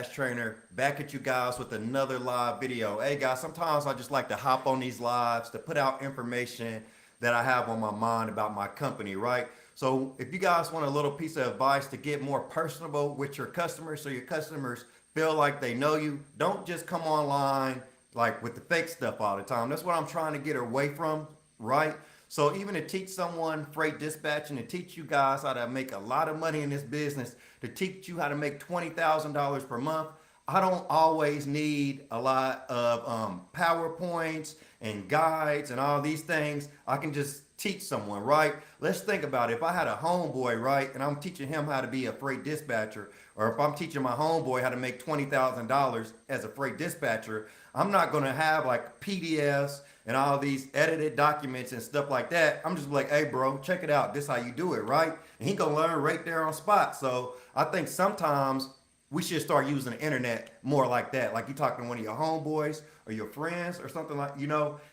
Trainer, back at you guys with another live video. Hey guys, sometimes I just like to hop on these lives to put out information that I have on my mind about my company, right? So if you guys want a little piece of advice to get more personable with your customers so your customers feel like they know you, don't just come online like with the fake stuff all the time. That's what I'm trying to get away from, right? So even to teach someone freight dispatching, to teach you guys how to make a lot of money in this business, to teach you how to make $20,000 per month, I don't always need a lot of PowerPoints and guides and all these things. I can just teach someone, right? Let's think about it. If I had a homeboy, right, and I'm teaching him how to be a freight dispatcher, or if I'm teaching my homeboy how to make $20,000 as a freight dispatcher, I'm not going to have like PDFs and all these edited documents and stuff like that. I'm just like, hey, bro, check it out. This is how you do it, right? And he gonna learn right there on spot. So I think sometimes we should start using the internet more like that. Like you talking to one of your homeboys or your friends or something like,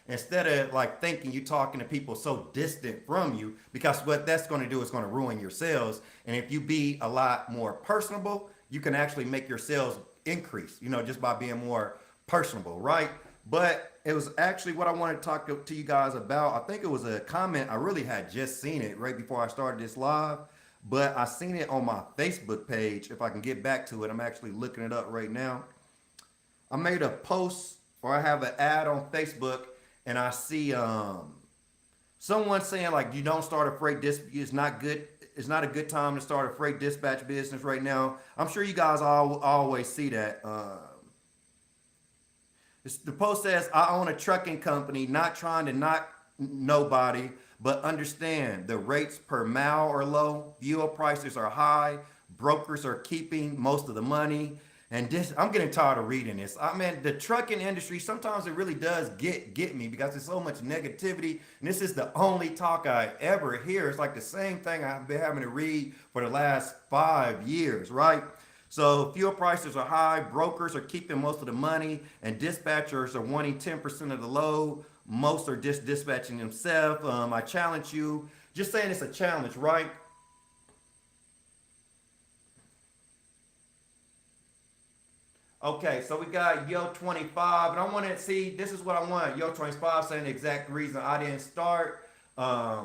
instead of like thinking you talking to people so distant from you, because what that's going to do is going to ruin your sales. And if you be a lot more personable, you can actually make your sales increase, just by being more personable, right? But it was actually what I wanted to talk to you guys about. I think it was a comment. I really had just seen it right before I started this live, but I seen it on my Facebook page. If I can get back to it, I'm actually looking it up right now. I made a post, or I have an ad on Facebook, and I see someone saying like, you don't start a freight dispatch. It's not good. It's not a good time to start a freight dispatch business right now. I'm sure you guys always see that. The post says, I own a trucking company, not trying to knock nobody, but understand the rates per mile are low, fuel prices are high, brokers are keeping most of the money. And this, I'm getting tired of reading this. I mean, the trucking industry, sometimes it really does get me because there's so much negativity. And this is the only talk I ever hear. It's like the same thing I've been having to read for the last 5 years, right? So fuel prices are high, brokers are keeping most of the money, and dispatchers are wanting 10% of the load. Most are just dispatching themselves. I challenge you, just saying it's a challenge, right? Okay, so we got Yo 25, and I want to see, this is what I want. Yo 25 saying the exact reason I didn't start a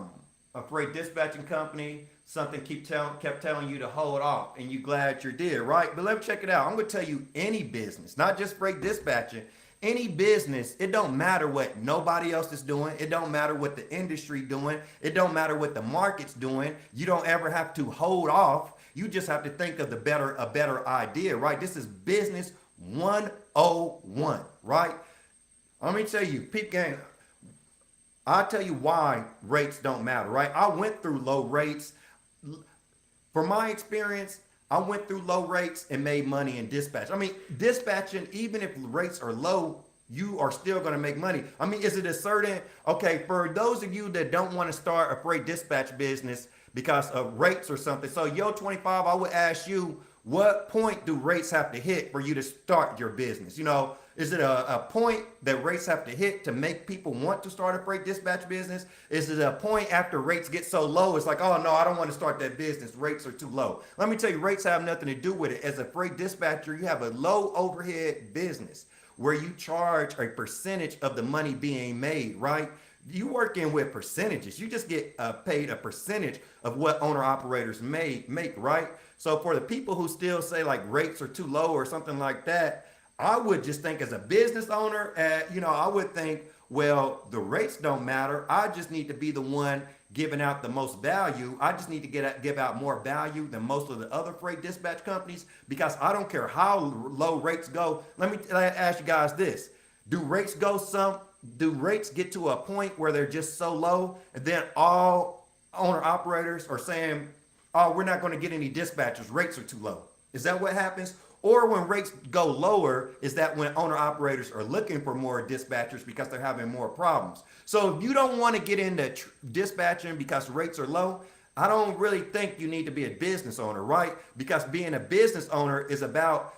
freight dispatching company. Something kept telling you to hold off, and you glad you did, right? But let me check it out. I'm going to tell you, any business, not just freight dispatching, any business, it don't matter what nobody else is doing. It don't matter what the industry doing. It don't matter what the market's doing. You don't ever have to hold off. You just have to think of a better idea, right? This is business 101, right? Let me tell you, peep game, I'll tell you why rates don't matter, right? I went through low rates. From my experience, I went through low rates and made money in dispatch. I mean, dispatching, even if rates are low, you are still going to make money. I mean, is it a certain, okay, for those of you that don't want to start a freight dispatch business because of rates or something, so Yo 25, I would ask you, what point do rates have to hit for you to start your business? Is it a point that rates have to hit to make people want to start a freight dispatch business? Is it a point after rates get so low, it's like, oh no, I don't want to start that business. Rates are too low. Let me tell you, rates have nothing to do with it. As a freight dispatcher, you have a low overhead business where you charge a percentage of the money being made, right? You working with percentages. You just get paid a percentage of what owner operators make, right? So for the people who still say like rates are too low or something like that, I would just think as a business owner, I would think, well, the rates don't matter. I just need to be the one giving out the most value. I just need to give out more value than most of the other freight dispatch companies, because I don't care how low rates go. Let me ask you guys this. Do rates get to a point where they're just so low and then all owner operators are saying, oh, we're not going to get any dispatchers, rates are too low? Is that what happens? Or when rates go lower, is that when owner operators are looking for more dispatchers because they're having more problems? So if you don't want to get into dispatching because rates are low, I don't really think you need to be a business owner, right? Because being a business owner is about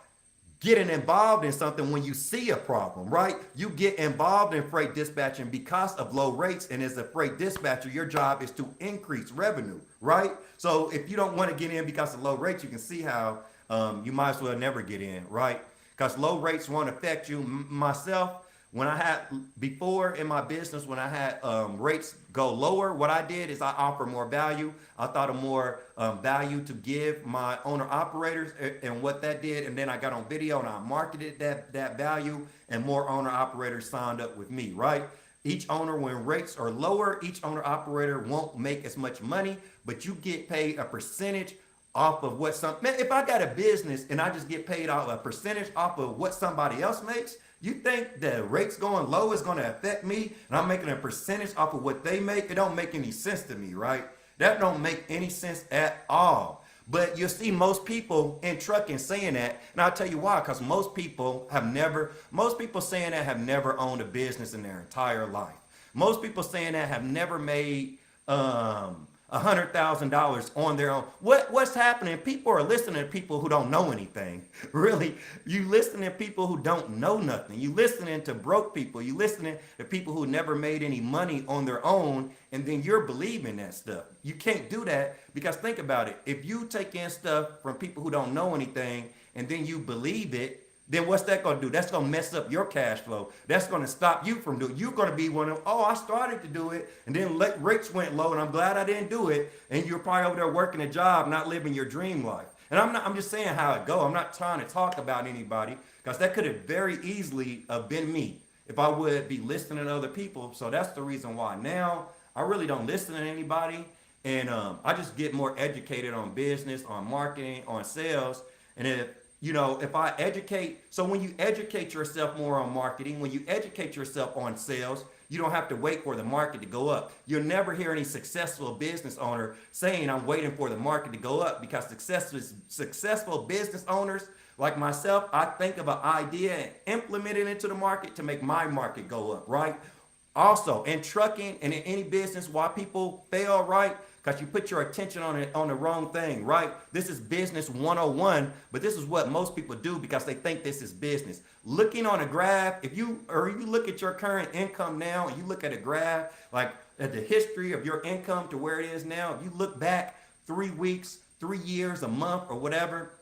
getting involved in something when you see a problem, right? You get involved in freight dispatching because of low rates, and as a freight dispatcher, your job is to increase revenue, right? So if you don't want to get in because of low rates, you can see how you might as well never get in, right? Because low rates won't affect you. Myself, when I had before in my business, when I had rates go lower, what I did is I offer more value. I thought of more value to give my owner operators, and what that did, and then I got on video and I marketed that value, and more owner operators signed up with me, right? Each owner, when rates are lower, each owner operator won't make as much money, but you get paid a percentage off of what some man. If I got a business and I just get paid off a percentage off of what somebody else makes, you think the rates going low is going to affect me and I'm making a percentage off of what they make? It don't make any sense to me, right? That don't make any sense at all. But you'll see most people in trucking saying that, and I'll tell you why, because most people saying that have never owned a business in their entire life. Most people saying that have never made $100,000 on their own. What's happening? People are listening to people who don't know anything. Really, you listening to people who don't know nothing. You listening to broke people. You listening to people who never made any money on their own, and then you're believing that stuff. You can't do that, because think about it. If you take in stuff from people who don't know anything and then you believe it, then what's that going to do? That's going to mess up your cash flow. That's going to stop you from doing it. You're going to be one of, oh, I started to do it, and then rates went low, and I'm glad I didn't do it. And you're probably over there working a job, not living your dream life. And I'm just saying how it go. I'm not trying to talk about anybody, because that could have very easily have been me if I would be listening to other people. So that's the reason why now I really don't listen to anybody, and I just get more educated on business, on marketing, on sales. And if I educate, so when you educate yourself more on marketing, when you educate yourself on sales, you don't have to wait for the market to go up. You'll never hear any successful business owner saying, I'm waiting for the market to go up, because successful business owners like myself, I think of an idea and implement it into the market to make my market go up, right? Also, in trucking and in any business, why people fail, right? Because you put your attention on the wrong thing, right? This is business 101, but this is what most people do because they think this is business. Looking on a graph, if you look at your current income now, and you look at a graph, like at the history of your income to where it is now, if you look back 3 weeks, 3 years, a month, or whatever,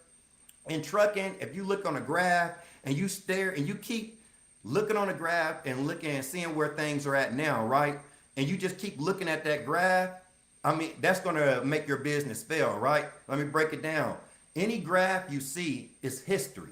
in trucking, if you look on a graph and you stare and you keep looking on a graph and looking and seeing where things are at now, right? And you just keep looking at that graph, I mean, that's going to make your business fail, right? Let me break it down. Any graph you see is history.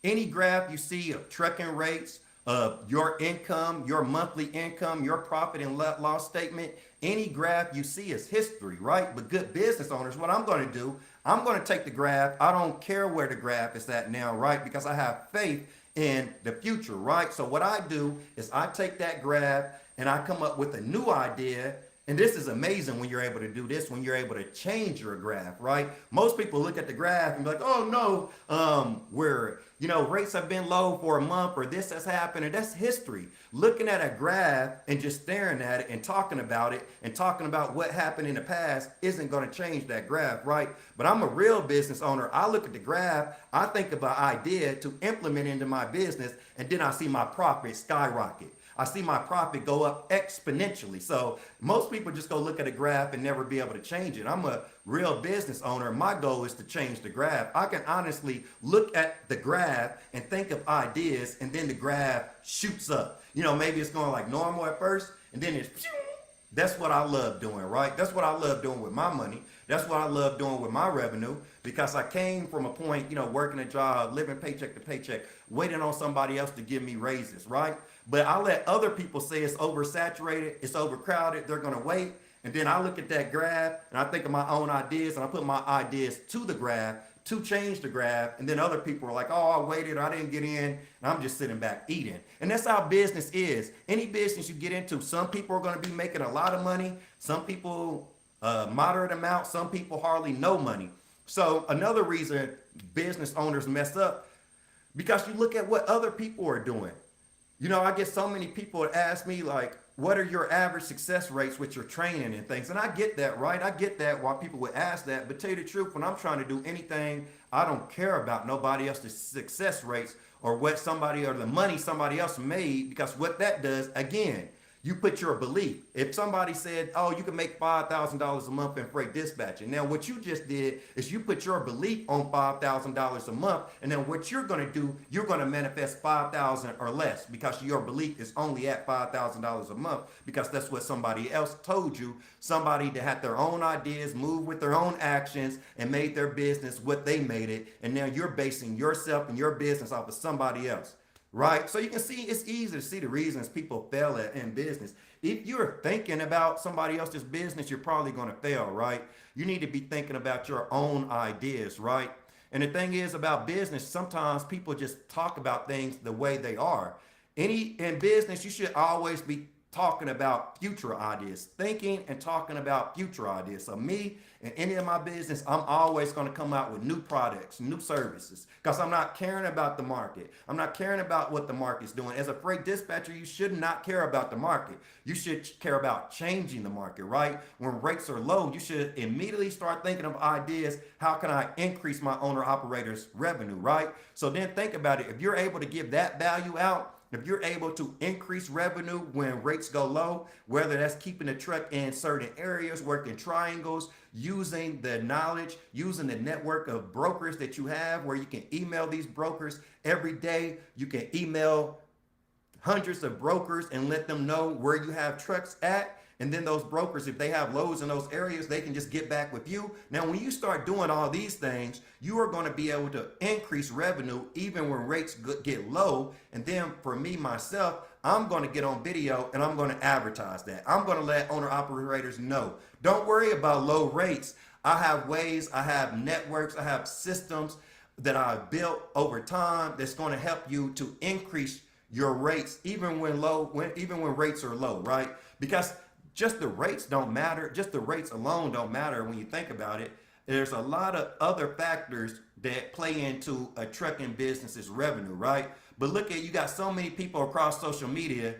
Any graph you see of trucking rates, of your income, your monthly income, your profit and loss statement, any graph you see is history, right? But good business owners, what I'm going to do, I'm going to take the graph. I don't care where the graph is at now, right? Because I have faith in the future, right? So what I do is I take that graph and I come up with a new idea. And this is amazing when you're able to do this, when you're able to change your graph, right? Most people look at the graph and be like, oh no, rates have been low for a month, or this has happened, and that's history. Looking at a graph and just staring at it and talking about it and talking about what happened in the past isn't going to change that graph, right? But I'm a real business owner. I look at the graph, I think of an idea to implement into my business, and then I see my profit skyrocket. I see my profit go up exponentially. So most people just go look at a graph and never be able to change it. I'm a real business owner. My goal is to change the graph. I can honestly look at the graph and think of ideas, and then the graph shoots up. Maybe it's going like normal at first, and then it's that's what I love doing, right? That's what I love doing with my money. That's what I love doing with my revenue, because I came from a point, working a job, living paycheck to paycheck, waiting on somebody else to give me raises, right? But I let other people say it's oversaturated, it's overcrowded, they're going to wait. And then I look at that graph and I think of my own ideas, and I put my ideas to the graph to change the graph. And then other people are like, oh, I waited, I didn't get in, and I'm just sitting back eating. And that's how business is. Any business you get into, some people are going to be making a lot of money, some people moderate amount, some people hardly no money. So another reason business owners mess up, because you look at what other people are doing. I get so many people that ask me, like, what are your average success rates with your training and things? And I get that, right? I get that why people would ask that. But tell you the truth, when I'm trying to do anything, I don't care about nobody else's success rates or what somebody or the money somebody else made, because what that does, again, You put your belief. If somebody said, oh, you can make $5,000 a month in freight dispatching. Now, what you just did is you put your belief on $5,000 a month. And then what you're going to do, you're going to manifest 5,000 or less because your belief is only at $5,000 a month because that's what somebody else told you. Somebody that had their own ideas, moved with their own actions, and made their business what they made it. And now you're basing yourself and your business off of somebody else. Right? So you can see it's easy to see the reasons people fail in business. If you're thinking about somebody else's business, you're probably going to fail, right? You need to be thinking about your own ideas, right? And the thing is about business, sometimes people just talk about things the way they are. In business, you should always be talking about future ideas, thinking and talking about future ideas. So me and any of my business, I'm always going to come out with new products, new services, because I'm not caring about the market. I'm not caring about what the market's doing. As a freight dispatcher, you should not care about the market. You should care about changing the market, right? When rates are low, you should immediately start thinking of ideas. How can I increase my owner operators revenue, right? So then think about it. If you're able to give that value out, if you're able to increase revenue when rates go low, whether that's keeping the truck in certain areas, working triangles, using the knowledge, using the network of brokers that you have where you can email these brokers every day. You can email hundreds of brokers and let them know where you have trucks at. And then those brokers, if they have loads in those areas, they can just get back with you. Now, when you start doing all these things, you are going to be able to increase revenue even when rates get low. And then for me, myself, I'm going to get on video and I'm going to advertise that. I'm going to let owner operators know. Don't worry about low rates. I have ways, I have networks, I have systems that I've built over time that's going to help you to increase your rates even when rates are low, right? Because just the rates don't matter. Just the rates alone don't matter when you think about it. There's a lot of other factors that play into a trucking business's revenue, right? But look at, you got so many people across social media,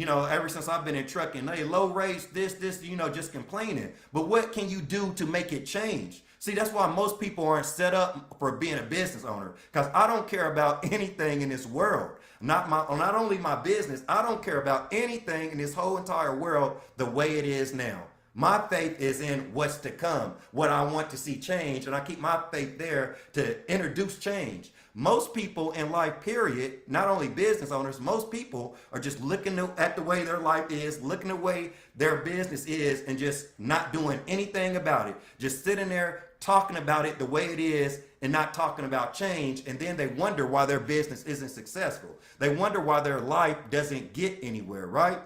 ever since I've been in trucking, hey, low rates, this, just complaining. But what can you do to make it change? See, that's why most people aren't set up for being a business owner, because I don't care about anything in this world. Not only my business, I don't care about anything in this whole entire world the way it is now. My faith is in what's to come, what I want to see change, and I keep my faith there to introduce change. Most people in life, period, not only business owners, most people are just looking at the way their life is, looking the way their business is, and just not doing anything about it. Just sitting there talking about it the way it is and not talking about change. And then they wonder why their business isn't successful. They wonder why their life doesn't get anywhere, right?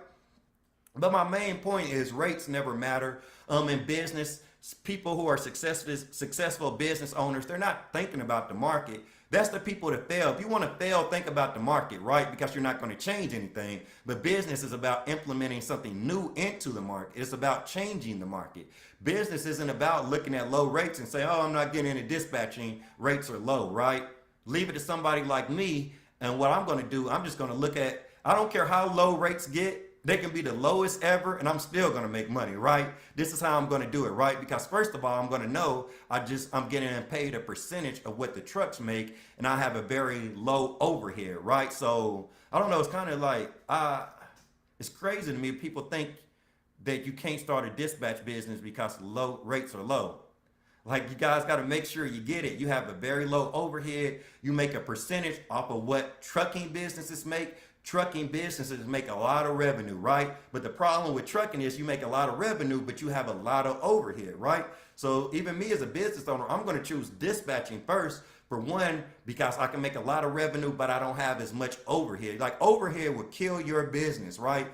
But my main point is rates never matter. In business, people who are successful business owners, they're not thinking about the market. That's the people that fail. If you want to fail, think about the market, right? Because you're not going to change anything. But business is about implementing something new into the market. It's about changing the market. Business isn't about looking at low rates and say, oh, I'm not getting into dispatching. Rates are low, right? Leave it to somebody like me. And what I'm going to do, I'm just going to look at, I don't care how low rates get. They can be the lowest ever and I'm still going to make money, right? This is how I'm going to do it, right? Because first of all, I'm going to know I'm getting paid a percentage of what the trucks make and I have a very low overhead, right? So I don't know. It's kind of like, it's crazy to me. People think that you can't start a dispatch business because low rates are low. Like, you guys got to make sure you get it. You have a very low overhead. You make a percentage off of what trucking businesses make. Trucking businesses make a lot of revenue, right? But the problem with trucking is you make a lot of revenue, but you have a lot of overhead, right? So even me as a business owner, I'm going to choose dispatching first. For one, because I can make a lot of revenue, but I don't have as much overhead. Like, overhead will kill your business, right?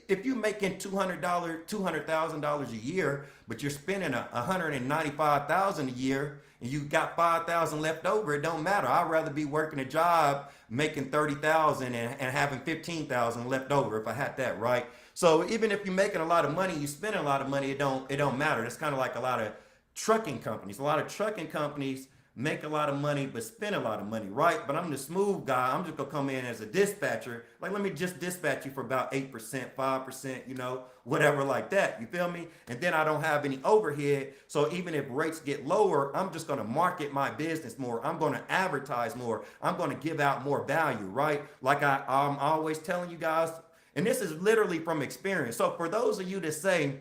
If you're making $200,000 a year, but you're spending $195,000 a year, and you got $5,000 left over, it don't matter. I'd rather be working a job making $30,000 and having $15,000 left over if I had that, right? So even if you're making a lot of money, you spending a lot of money, it don't matter. It's kind of like a lot of trucking companies. A lot of trucking companies make a lot of money, but spend a lot of money, right? But I'm the smooth guy. I'm just gonna come in as a dispatcher. Like, let me just dispatch you for about 8%, 5%, whatever like that. You feel me? And then I don't have any overhead. So even if rates get lower, I'm just gonna market my business more. I'm gonna advertise more. I'm gonna give out more value, right? Like I'm always telling you guys, And this is literally from experience. So for those of you that say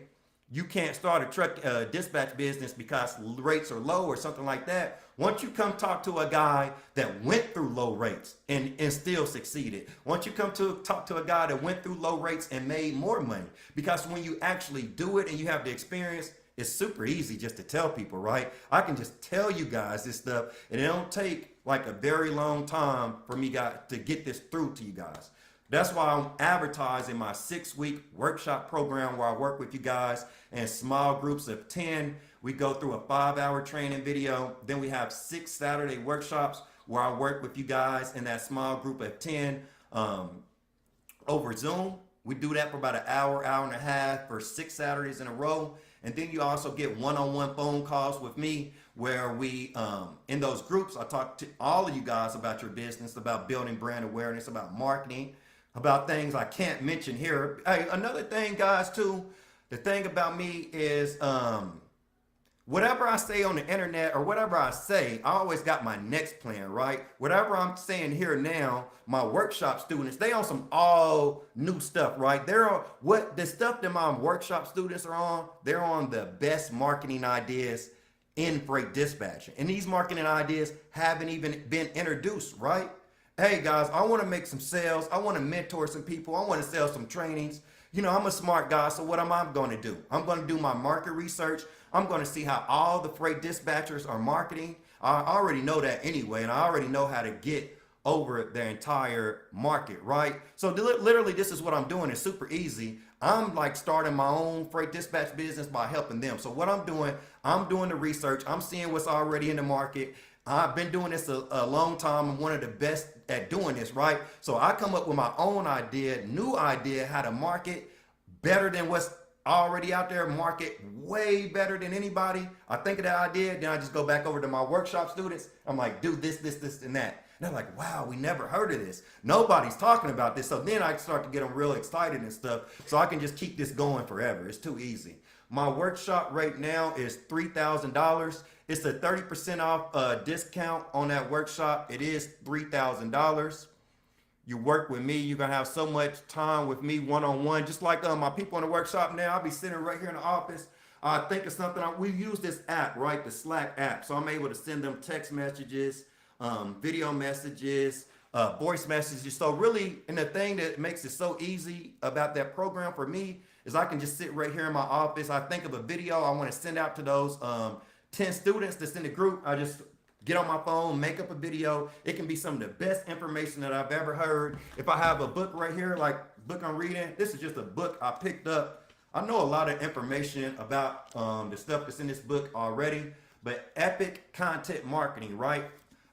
you can't start a truck dispatch business because rates are low or something like that, once you come talk to a guy that went through low rates and still succeeded, once you come to talk to a guy that went through low rates and made more money, because when you actually do it and you have the experience, it's super easy just to tell people, right? I can just tell you guys this stuff, and it don't take like a very long time for me guys to get this through to you guys. That's why I'm advertising my 6-week workshop program where I work with you guys in small groups of 10. We go through a 5-hour training video. Then we have 6 Saturday workshops where I work with you guys in that small group of 10 over Zoom. We do that for about an hour, hour and a half for 6 Saturdays in a row. And then you also get one-on-one phone calls with me where we, in those groups, I talk to all of you guys about your business, about building brand awareness, about marketing, about things I can't mention here. Hey, another thing, guys, too, the thing about me is whatever I say on the internet or whatever I say, I always got my next plan, right? Whatever I'm saying here now, my workshop students, they on some all new stuff, right? They're on what the stuff that my workshop students are on, they're on the best marketing ideas in freight dispatching. And these marketing ideas haven't even been introduced, right? Hey guys, I want to make some sales. I want to mentor some people. I want to sell some trainings. You know, I'm a smart guy, so what am I going to do? I'm going to do my market research. I'm going to see how all the freight dispatchers are marketing. I already know that anyway, and I already know how to get over their entire market, right? So literally, this is what I'm doing. It's super easy. I'm like starting my own freight dispatch business by helping them. So what I'm doing the research. I'm seeing what's already in the market. I've been doing this a long time. I'm one of the best at doing this, right? So I come up with my own idea, new idea, how to market better than what's already out there, market way better than anybody. I think of that idea, then I just go back over to my workshop students. I'm like, do this, and that. And they're like, wow, we never heard of this. Nobody's talking about this. So then I start to get them real excited and stuff. So I can just keep this going forever. It's too easy. My workshop right now is $3,000. It's a 30% off discount on that workshop. It is $3,000. You work with me, you're gonna have so much time with me one-on-one. Just like my people in the workshop now, I'll be sitting right here in the office. I think of something. We use this app, right? The Slack app. So I'm able to send them text messages, video messages, voice messages. So really, and the thing that makes it so easy about that program for me is I can just sit right here in my office. I think of a video I want to send out to those 10 students that's in the group. I just get on my phone, make up a video. It can be some of the best information that I've ever heard. If I have a book right here, like book I'm reading, this is just a book I picked up. I know a lot of information about the stuff that's in this book already, but epic content marketing, right?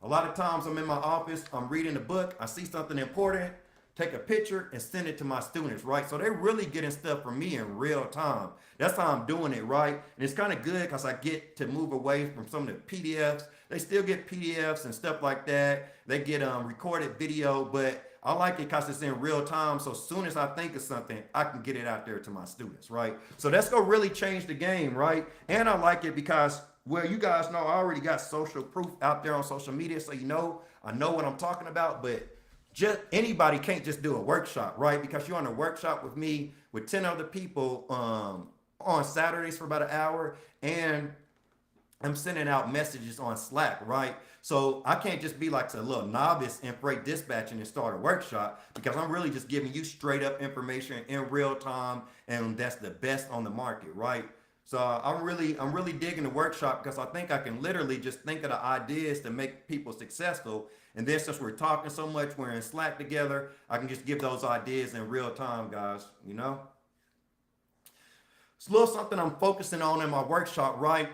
A lot of times I'm in my office, I'm reading a book, I see something important, take a picture and send it to my students, right? So they're really getting stuff from me in real time. That's how I'm doing it, right? And it's kind of good because I get to move away from some of the PDFs. They still get PDFs and stuff like that. They get recorded video, but I like it because it's in real time. So as soon as I think of something, I can get it out there to my students, right? So that's going to really change the game, right? And I like it because, well, you guys know I already got social proof out there on social media. So you know, I know what I'm talking about, but just anybody can't just do a workshop, right? Because you're on a workshop with me with 10 other people on Saturdays for about an hour, and I'm sending out messages on Slack, right? So I can't just be like a little novice in freight dispatching and start a workshop, because I'm really just giving you straight up information in real time, and that's the best on the market, right? So I'm really digging the workshop because I think I can literally just think of the ideas to make people successful. And then since we're talking so much, we're in Slack together, I can just give those ideas in real time, guys, you know? It's a little something I'm focusing on in my workshop, right?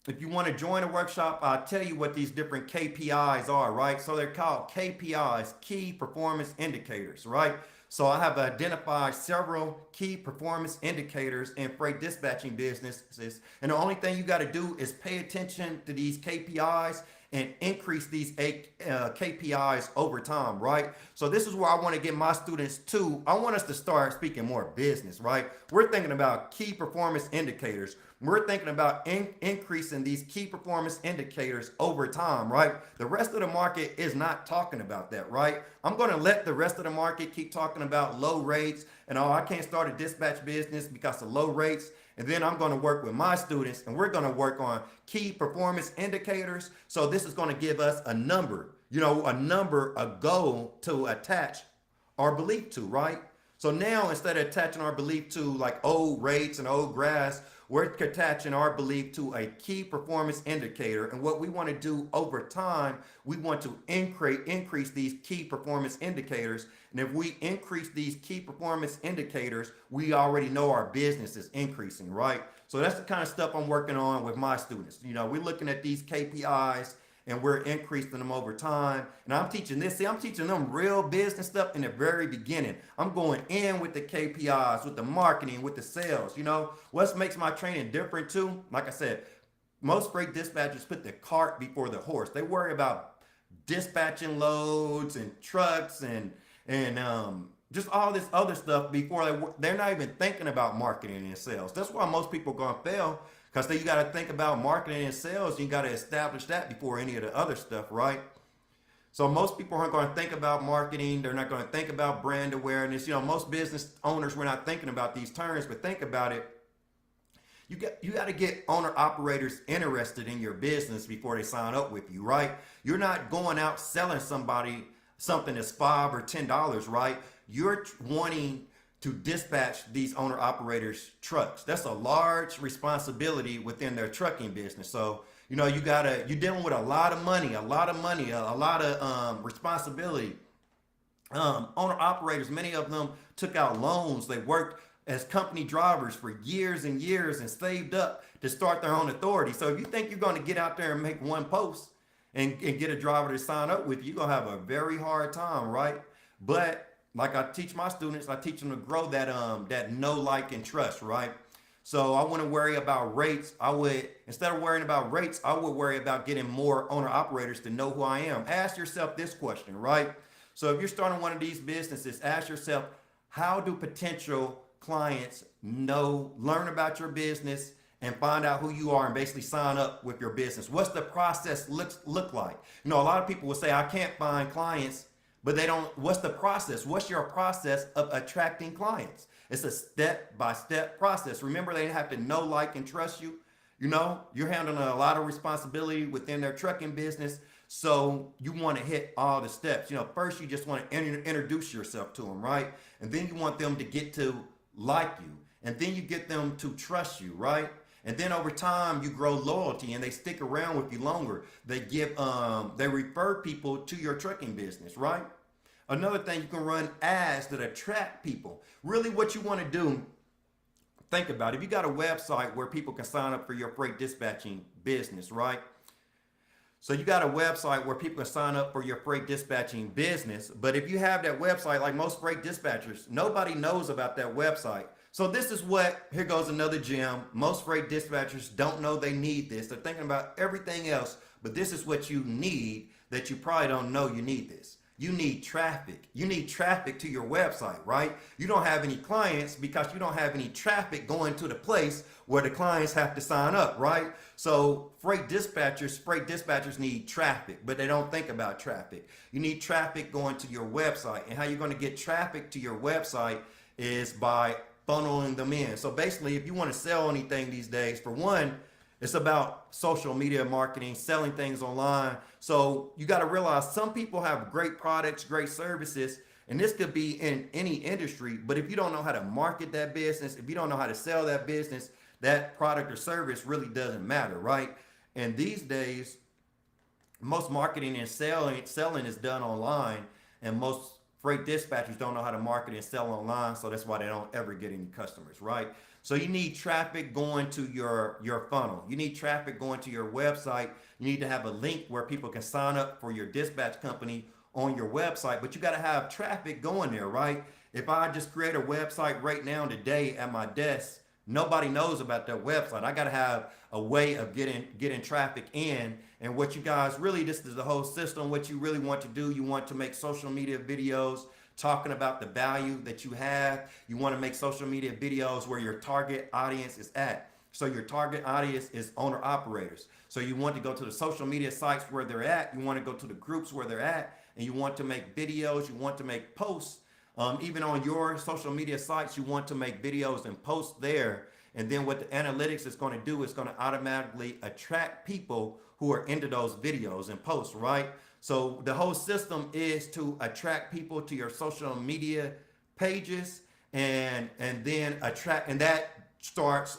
If you want to join a workshop, I'll tell you what these different KPIs are, right? So they're called KPIs, key performance indicators, right? So I have identified several key performance indicators in freight dispatching businesses. And the only thing you got to do is pay attention to these KPIs and increase these KPIs over time, right? So this is where I want to get my students to. I want us to start speaking more business, right? We're thinking about key performance indicators. We're thinking about increasing these key performance indicators over time, right? The rest of the market is not talking about that, right? I'm going to let the rest of the market keep talking about low rates and, oh, I can't start a dispatch business because of low rates. And then I'm going to work with my students and we're going to work on key performance indicators. So this is going to give us a number, a goal to attach our belief to, right? So now instead of attaching our belief to like old rates and old graphs, we're attaching our belief to a key performance indicator. And what we want to do over time, we want to increase these key performance indicators. And if we increase these key performance indicators, we already know our business is increasing, right? So that's the kind of stuff I'm working on with my students. We're looking at these KPIs and we're increasing them over time. And I'm teaching this. See, I'm teaching them real business stuff in the very beginning. I'm going in with the KPIs, with the marketing, with the sales. What makes my training different too? Like I said, most freight dispatchers put the cart before the horse. They worry about dispatching loads and trucks and just all this other stuff before they're not even thinking about marketing and sales. That's why most people are going to fail. Because then you got to think about marketing and sales. You got to establish that before any of the other stuff, right? So most people aren't going to think about marketing. They're not going to think about brand awareness. Most business owners, we're not thinking about these terms, but think about it. You got to get owner operators interested in your business before they sign up with you, right? You're not going out selling somebody something that's $5 or $10, right? You're wanting to dispatch these owner operators trucks. That's a large responsibility within their trucking business. So, you're dealing with a lot of money, a lot of responsibility. Owner operators, many of them took out loans. They worked as company drivers for years and years and saved up to start their own authority. So if you think you're going to get out there and make one post and get a driver to sign up with you, you're going to have a very hard time, right? But like I teach my students, I teach them to grow that know, like, and trust, right? So I wouldn't worry about rates. Instead of worrying about rates, I would worry about getting more owner operators to know who I am. Ask yourself this question, right? So if you're starting one of these businesses, ask yourself, how do potential clients learn about your business and find out who you are and basically sign up with your business? What's the process look like? A lot of people will say, I can't find clients. But they don't, what's the process? What's your process of attracting clients? It's a step-by-step process. Remember, they have to know, like, and trust you. You're handling a lot of responsibility within their trucking business. So you want to hit all the steps. First you just want to introduce yourself to them, right? And then you want them to get to like you. And then you get them to trust you, right? And then over time, you grow loyalty and they stick around with you longer. They refer people to your trucking business, right? Another thing, you can run ads that attract people. Really what you want to do, think about it. If you got a website where people can sign up for your freight dispatching business, right? So you got a website where people can sign up for your freight dispatching business. But if you have that website, like most freight dispatchers, nobody knows about that website. So this is here goes another gem. Most freight dispatchers don't know they need this. They're thinking about everything else, but this is what you need that you probably don't know you need this. You need traffic. You need traffic to your website, right? You don't have any clients because you don't have any traffic going to the place where the clients have to sign up, right? So freight dispatchers need traffic, but they don't think about traffic. You need traffic going to your website. And how you're going to get traffic to your website is by funneling them in. So basically, if you want to sell anything these days, for one, it's about social media marketing, selling things online. So you got to realize some people have great products, great services, and this could be in any industry. But if you don't know how to market that business, if you don't know how to sell that business, that product or service really doesn't matter, right? And these days, most marketing and selling is done online, and most freight dispatchers don't know how to market and sell online, so that's why they don't ever get any customers, right? So you need traffic going to your funnel. You need traffic going to your website. You need to have a link where people can sign up for your dispatch company on your website, but you got to have traffic going there, right? If I just create a website right now today at my desk, Nobody knows about their website. I got to have a way of getting traffic in. And what you guys really, this is the whole system. What you really want to do, you want to make social media videos talking about the value that you have. You want to make social media videos where your target audience is at. So your target audience is owner operators. So you want to go to the social media sites where they're at. You want to go to the groups where they're at, and you want to make videos. You want to make posts. Even on your social media sites, you want to make videos and posts there. And then what the analytics is going to do is going to automatically attract people who are into those videos and posts, right? So the whole system is to attract people to your social media pages, and then attract, and that starts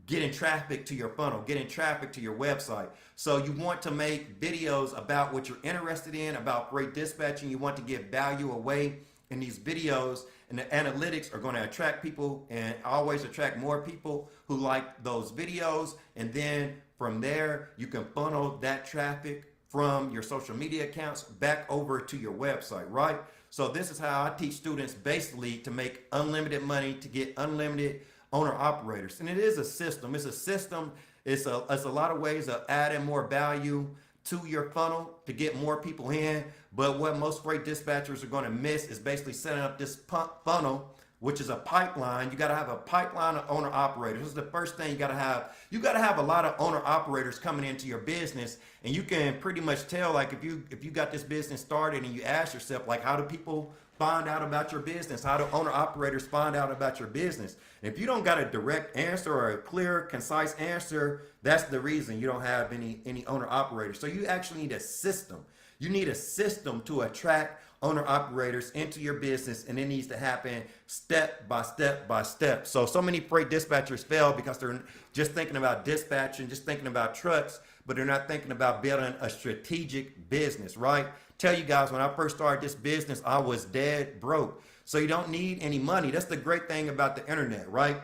getting traffic to your funnel, getting traffic to your website. So you want to make videos about what you're interested in, about freight dispatching. You want to give value away in these videos, and the analytics are going to attract people and always attract more people who like those videos. And then from there, you can funnel that traffic from your social media accounts back over to your website, right? So this is how I teach students basically to make unlimited money, to get unlimited owner operators. And it is a system. It's a system. It's a lot of ways of adding more value to your funnel to get more people in. But what most freight dispatchers are going to miss is basically setting up this funnel, which is a pipeline. You got to have a pipeline of owner operators. This is the first thing you got to have. You got to have a lot of owner operators coming into your business, and you can pretty much tell, like, if you got this business started and you ask yourself, like, how do people find out about your business? How do owner operators find out about your business? And if you don't got a direct answer or a clear, concise answer, that's the reason you don't have any owner operators. So you actually need a system. You need a system to attract owner operators into your business, and it needs to happen step by step by step. So many freight dispatchers fail because they're just thinking about dispatching, just thinking about trucks, but they're not thinking about building a strategic business, right? Tell you guys, when I first started this business, I was dead broke. So you don't need any money. That's the great thing about the internet, right?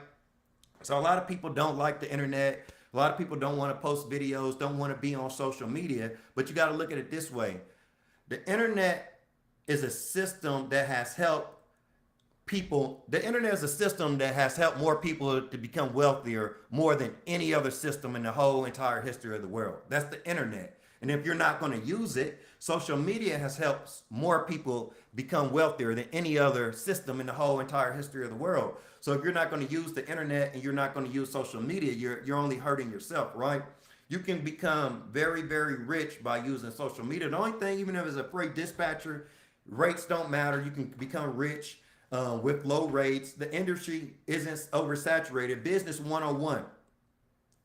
So a lot of people don't like the internet. A lot of people don't want to post videos, don't want to be on social media, but you got to look at it this way. The internet is a system that has helped people. The internet is a system that has helped more people to become wealthier more than any other system in the whole entire history of the world. That's the internet. And if you're not going to use it, social media has helped more people become wealthier than any other system in the whole entire history of the world. So if you're not going to use the internet and you're not going to use social media, you're only hurting yourself, right? You can become very, very rich by using social media. The only thing, even if it's a freight dispatcher, rates don't matter. You can become rich with low rates. The industry isn't oversaturated. Business 101.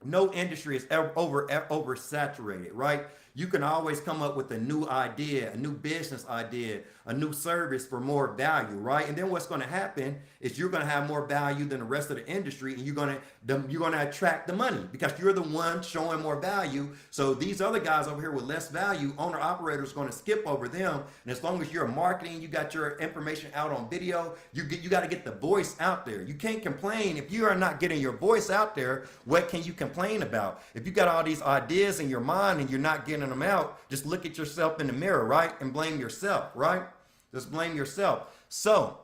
No industry is ever oversaturated, right? You can always come up with a new idea, a new business idea, a new service for more value, right? And then what's going to happen is you're going to have more value than the rest of the industry, and you're going to attract the money because you're the one showing more value. So these other guys over here with less value, owner operators, are going to skip over them. And as long as you're marketing, you got your information out on video, you got to get the voice out there. You can't complain if you are not getting your voice out there. What can you complain about? If you got all these ideas in your mind and you're not getting them out, just look at yourself in the mirror, right? And blame yourself, right? Just blame yourself. So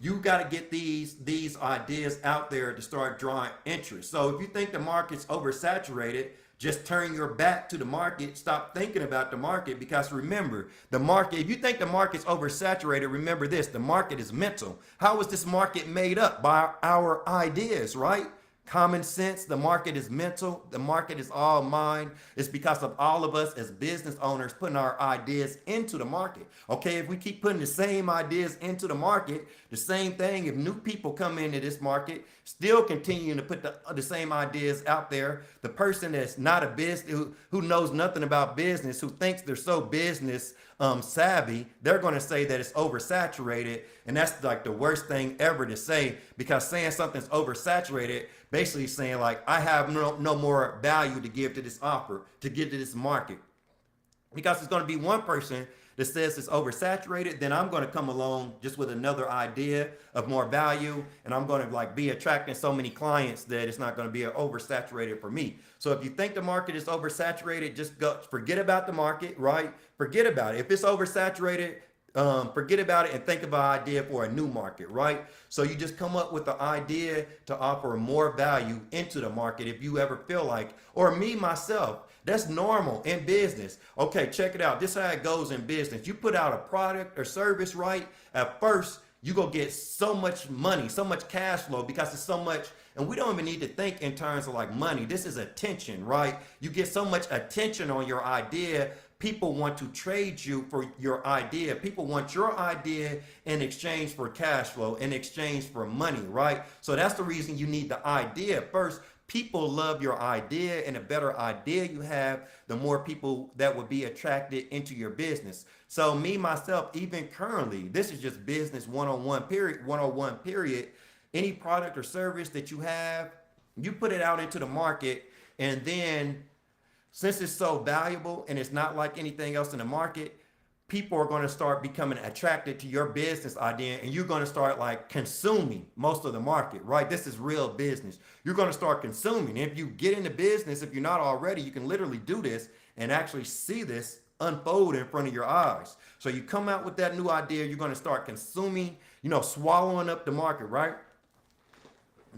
you got to get these ideas out there to start drawing interest. So if you think the market's oversaturated, just turn your back to the market. Stop thinking about the market, because remember, the market, if you think the market's oversaturated, remember this, the market is mental. How is this market made up? By our ideas, right? Common sense. The market is mental. The market is all mind. It's because of all of us as business owners putting our ideas into the market. Okay, if we keep putting the same ideas into the market, the same thing, if new people come into this market, still continuing to put the same ideas out there, the person that's not a business, who knows nothing about business, who thinks they're so business savvy, they're going to say that it's oversaturated. And that's like the worst thing ever to say, because saying something's oversaturated, basically saying like, I have no more value to give to this offer, to give to this market. Because it's going to be one person that says it's oversaturated, then I'm going to come along just with another idea of more value, and I'm going to like be attracting so many clients that it's not going to be oversaturated for me. So if you think the market is oversaturated, just forget about the market, right? Forget about it. If it's oversaturated, forget about it and think of an idea for a new market, right? So you just come up with an idea to offer more value into the market if you ever feel like, or me, myself, that's normal in business. Okay, check it out. This is how it goes in business. You put out a product or service, right? At first, you go get so much money, so much cash flow because it's so much, and we don't even need to think in terms of like money. This is attention, right? You get so much attention on your idea. People want to trade you for your idea. People want your idea in exchange for cash flow, in exchange for money, right? So that's the reason you need the idea first. People love your idea, and the better idea you have, the more people that would be attracted into your business. So me, myself, even currently, this is just business 101 period, 101 period. Any product or service that you have, you put it out into the market, and then since it's so valuable and it's not like anything else in the market, people are going to start becoming attracted to your business idea, and you're going to start like consuming most of the market, right? This is real business. You're going to start consuming. If you get into business, if you're not already, you can literally do this and actually see this unfold in front of your eyes. So you come out with that new idea, you're going to start consuming, swallowing up the market, right?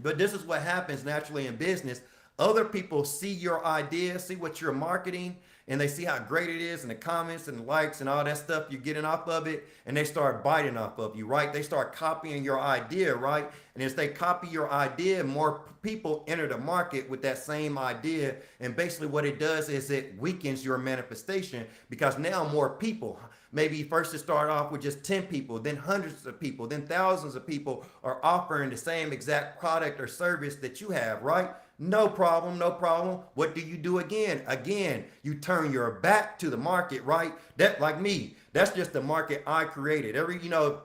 But this is what happens naturally in business. Other people see your idea, see what you're marketing, and they see how great it is, and the comments and the likes and all that stuff you're getting off of it, and they start biting off of you, right? They start copying your idea, right? And as they copy your idea, more people enter the market with that same idea, and basically what it does is it weakens your manifestation, because now more people, maybe first to start off with just 10 people, then hundreds of people, then thousands of people are offering the same exact product or service that you have, right? No problem, no problem. What do you do again? Again, you turn your back to the market, right? That, like me, that's just the market I created.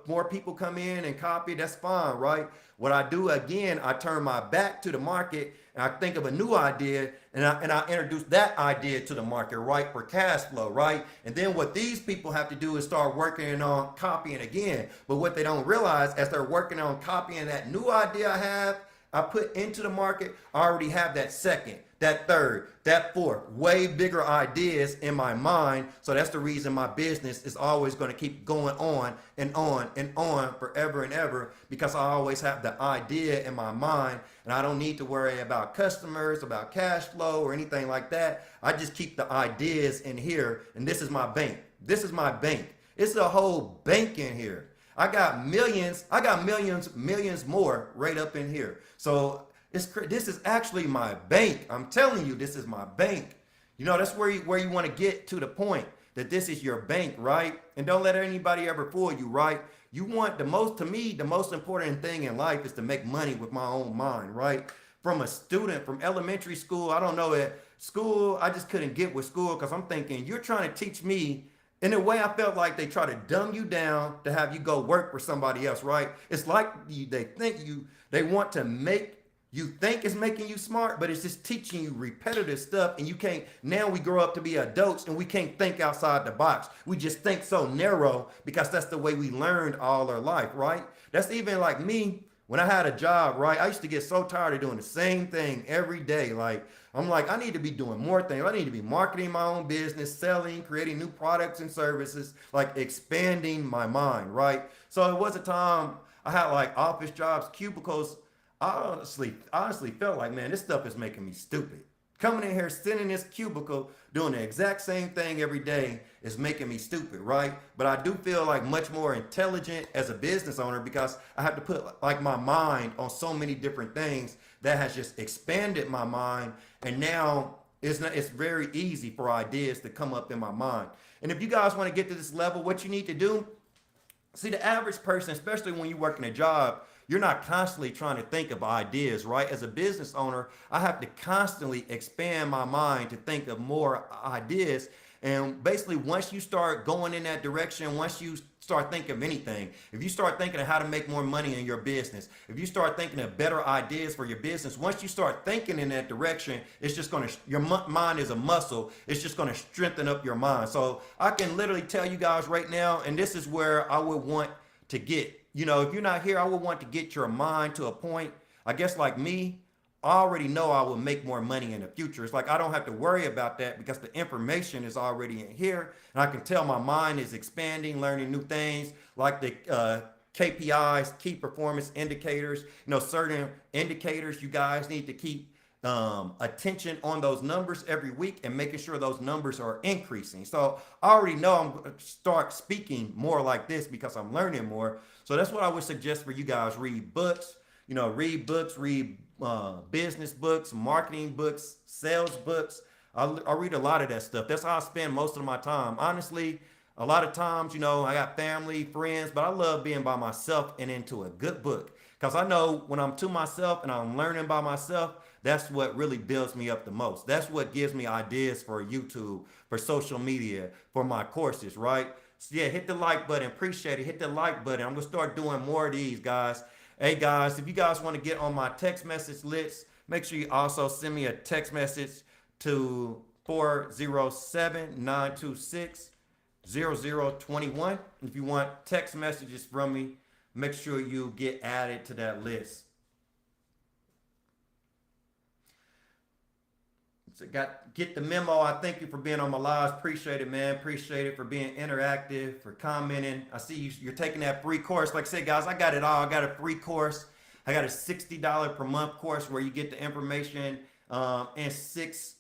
More people come in and copy, that's fine, right? What I do again, I turn my back to the market, and I think of a new idea, and I introduce that idea to the market, right, for cash flow, right? And then what these people have to do is start working on copying again. But what they don't realize, as they're working on copying that new idea I put into the market, I already have that second, that third, that fourth, way bigger ideas in my mind. So that's the reason my business is always going to keep going on and on and on forever and ever, because I always have the idea in my mind, and I don't need to worry about customers, about cash flow or anything like that. I just keep the ideas in here, and this is my bank. This is my bank. It's a whole bank in here. I got millions more right up in here. So this is actually my bank. I'm telling you, this is my bank. That's where you want to get to the point that this is your bank, right? And don't let anybody ever fool you, right? You want the most important thing in life is to make money with my own mind, right? From a student, from elementary school, I don't know, at school, I just couldn't get with school because I'm thinking, you're trying to teach me. In a way, I felt like they try to dumb you down to have you go work for somebody else, right? It's like they want to make you think it's making you smart, but it's just teaching you repetitive stuff, and you can't. Now we grow up to be adults, and we can't think outside the box. We just think so narrow because that's the way we learned all our life, right? That's even like me. When I had a job, right, I used to get so tired of doing the same thing every day. Like, I'm like, I need to be doing more things. I need to be marketing my own business, selling, creating new products and services, like expanding my mind, right? So it was a time I had like office jobs, cubicles. I honestly felt like, man, this stuff is making me stupid. Coming in here, sitting in this cubicle, doing the exact same thing every day is making me stupid, right? But I do feel like much more intelligent as a business owner because I have to put like my mind on so many different things that has just expanded my mind. And now it's very easy for ideas to come up in my mind. And if you guys want to get to this level, what you need to do, see, the average person, especially when you work in a job, you're not constantly trying to think of ideas, right? As a business owner, I have to constantly expand my mind to think of more ideas. And basically, once you start going in that direction, once you start thinking of anything, if you start thinking of how to make more money in your business, if you start thinking of better ideas for your business, once you start thinking in that direction, it's just going to, your mind is a muscle. It's just going to strengthen up your mind. So I can literally tell you guys right now, and this is where I would want to get. If you're not here, I would want to get your mind to a point, I guess like me, I already know I will make more money in the future. It's like I don't have to worry about that because the information is already in here, and I can tell my mind is expanding, learning new things like the KPIs, key performance indicators. Certain indicators you guys need to keep attention on those numbers every week and making sure those numbers are increasing. So I already know I'm going to start speaking more like this because I'm learning more. So that's what I would suggest for you guys. Read books, read books, read business books, marketing books, sales books. I read a lot of that stuff. That's how I spend most of my time. Honestly, a lot of times, I got family, friends, but I love being by myself and into a good book. Because I know when I'm to myself and I'm learning by myself, that's what really builds me up the most. That's what gives me ideas for YouTube, for social media, for my courses, right? So yeah, hit the like button. Appreciate it. Hit the like button. I'm going to start doing more of these, guys. Hey, guys, if you guys want to get on my text message list, make sure you also send me a text message to 407-926-0021. If you want text messages from me, make sure you get added to that list. So get the memo. I thank you for being on my lives. Appreciate it, man. Appreciate it for being interactive, for commenting. I see you're taking that free course. Like I said, guys, I got it all. I got a free course. I got a $60 per month course where you get the information in six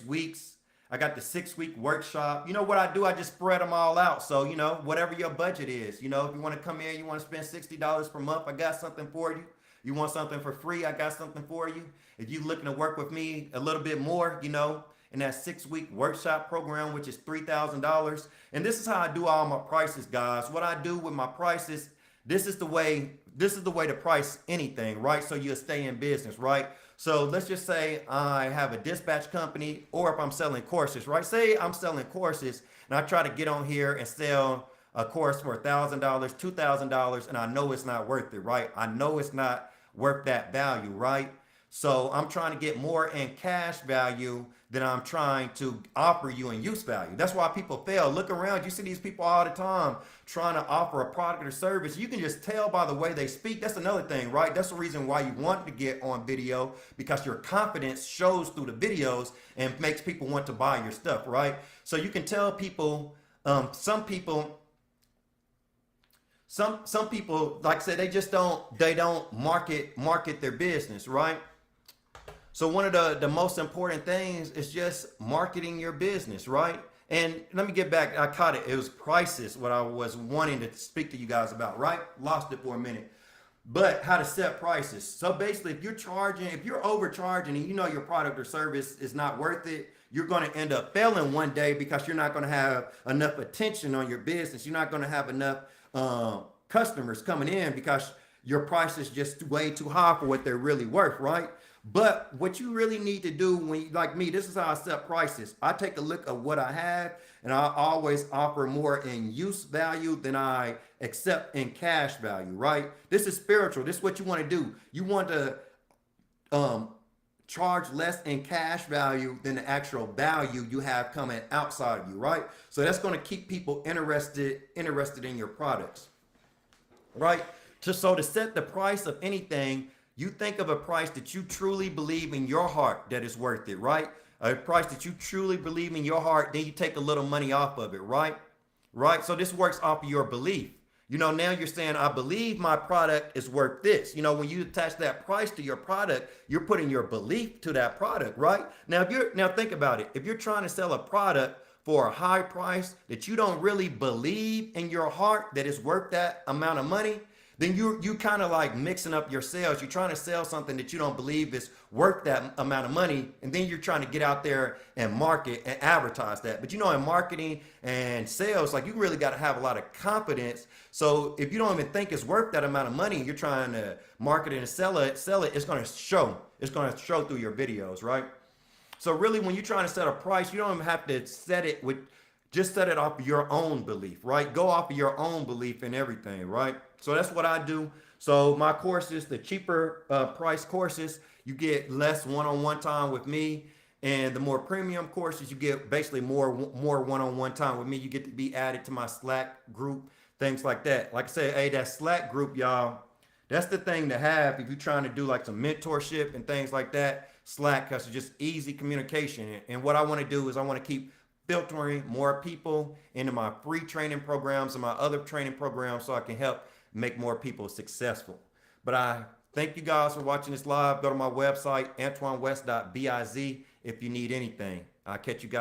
weeks. I got the 6-week workshop. You know what I do? I just spread them all out. So, whatever your budget is, if you want to come in, you want to spend $60 per month, I got something for you. You want something for free, I got something for you. If you're looking to work with me a little bit more, in that 6-week workshop program, which is $3,000. And this is how I do all my prices, guys. What I do with my prices, this is the way to price anything, right? So you'll stay in business, right? So let's just say I have a dispatch company, or if I'm selling courses, right? Say I'm selling courses and I try to get on here and sell a course for $1,000, $2,000, and I know it's not worth it, right? I know it's not worth that value, right? So I'm trying to get more in cash value than I'm trying to offer you in use value. That's why people fail. Look around. You see these people all the time trying to offer a product or service. You can just tell by the way they speak. That's another thing, right? That's the reason why you want to get on video, because your confidence shows through the videos and makes people want to buy your stuff, right? So you can tell people, some people, like I said, they don't market their business, right? So one of the most important things is just marketing your business, right? And let me get back. I caught it. It was prices, what I was wanting to speak to you guys about, right? Lost it for a minute. But how to set prices. So basically, if you're overcharging and your product or service is not worth it, you're going to end up failing one day because you're not going to have enough attention on your business. You're not going to have enough customers coming in because your price is just way too high for what they're really worth, right? But what you really need to do like me, this is how I set prices. I take a look at what I have, and I always offer more in use value than I accept in cash value, right? This is spiritual. This is what you want to do. You want to charge less in cash value than the actual value you have coming outside of you, right? So that's going to keep people interested in your products, right? So to set the price of anything, you think of a price that you truly believe in your heart that is worth it, right? A price that you truly believe in your heart, then you take a little money off of it, right? Right? So this works off of your belief. Now you're saying, I believe my product is worth this. When you attach that price to your product, you're putting your belief to that product, right? Now think about it. If you're trying to sell a product for a high price that you don't really believe in your heart that it's worth that amount of money, then you kind of like mixing up your sales. You're trying to sell something that you don't believe is worth that amount of money, and then you're trying to get out there and market and advertise that. But in marketing and sales, like you really got to have a lot of confidence. So if you don't even think it's worth that amount of money, you're trying to market it and sell it, it's going to show. It's going to show through your videos, right? So really, when you're trying to set a price, you don't even have to set it just set it off of your own belief, right? Go off of your own belief in everything, right? So that's what I do. So my courses, the cheaper price courses, you get less one-on-one time with me. And the more premium courses, you get basically more one-on-one time with me. You get to be added to my Slack group, things like that. Like I said, hey, that Slack group, y'all, That's the thing to have if you're trying to do like some mentorship and things like that. Slack, because it's just easy communication. And what I want to do is I want to keep filtering more people into my free training programs and my other training programs so I can help make more people successful. But I thank you guys for watching this live. Go to my website, antoinewest.biz, if you need anything. I'll catch you guys.